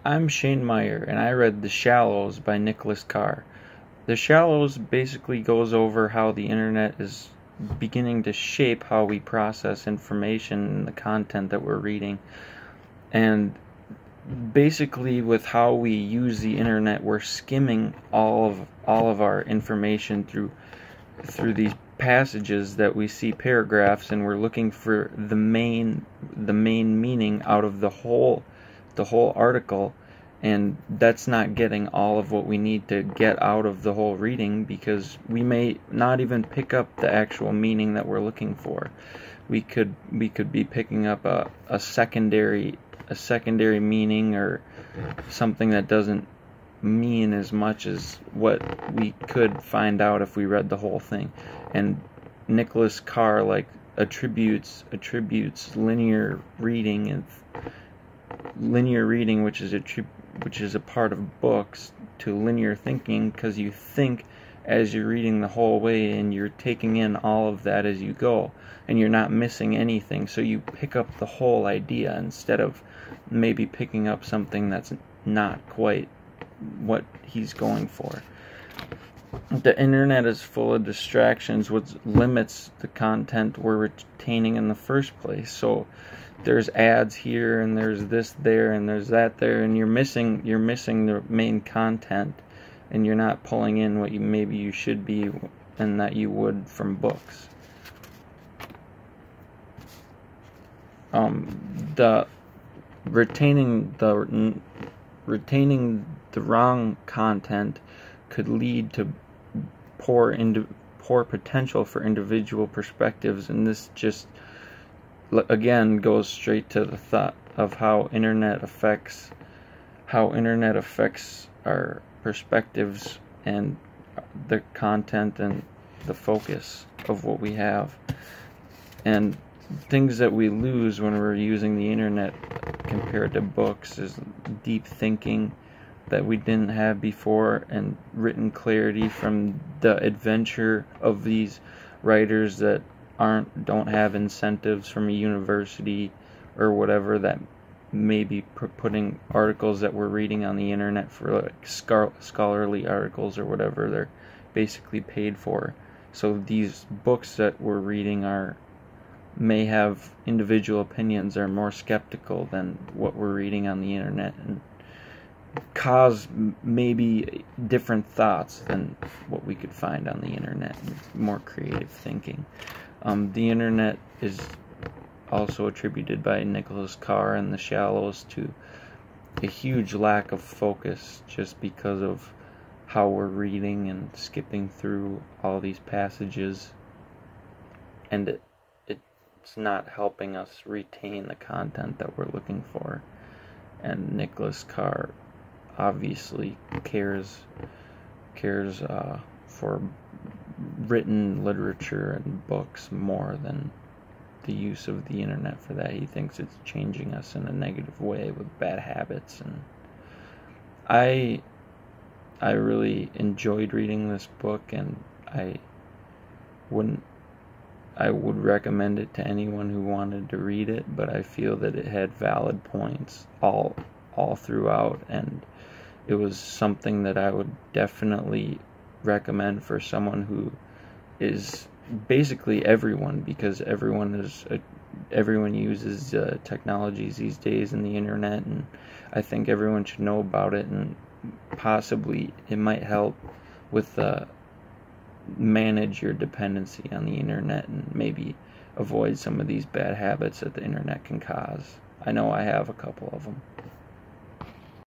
I'm Shane Meyer, and I read The Shallows by Nicholas Carr. The Shallows basically goes over how the internet is beginning to shape how we process information and the content that we're reading. And basically with how we use the internet, we're skimming all of our information through these passages that we see paragraphs, and we're looking for the main meaning out of the whole article, and that's not getting all of what we need to get out of the whole reading, because we may not even pick up the actual meaning that we're looking for. We could be picking up a secondary meaning, or something that doesn't mean as much as what we could find out if we read the whole thing. And Nicholas Carr attributes linear reading, which is a part of books, to linear thinking, because you think as you're reading the whole way, and you're taking in all of that as you go, and you're not missing anything, so you pick up the whole idea instead of maybe picking up something that's not quite what he's going for. The internet is full of distractions, which limits the content we're retaining in the first place. So there's ads here, and there's this there, and there's that there, and you're missing the main content, and you're not pulling in what maybe you should be, and that you would from books. Retaining the wrong content could lead to poor potential for individual perspectives, and this just again goes straight to the thought of how internet affects our perspectives and the content and the focus of what we have, and things that we lose when we're using the internet compared to books is deep thinking that we didn't have before, and written clarity from the adventure of these writers that don't have incentives from a university or whatever, that may be putting articles that we're reading on the internet for scholarly articles or whatever. They're basically paid for. So these books that we're reading may have individual opinions, are more skeptical than what we're reading on the internet, and cause maybe different thoughts than what we could find on the internet, and more creative thinking. The internet is also attributed by Nicholas Carr and The Shallows to a huge lack of focus, just because of how we're reading and skipping through all these passages, and it's not helping us retain the content that we're looking for. And Nicholas Carr obviously cares for written literature and books more than the use of the internet for that. He thinks it's changing us in a negative way with bad habits, and I really enjoyed reading this book, and I would recommend it to anyone who wanted to read it, but I feel that it had valid points all throughout, and it was something that I would definitely recommend for someone who is basically everyone, because everyone uses technologies these days in the internet, and I think everyone should know about it, and possibly it might help with manage your dependency on the internet, and maybe avoid some of these bad habits that the internet can cause. I know I have a couple of them.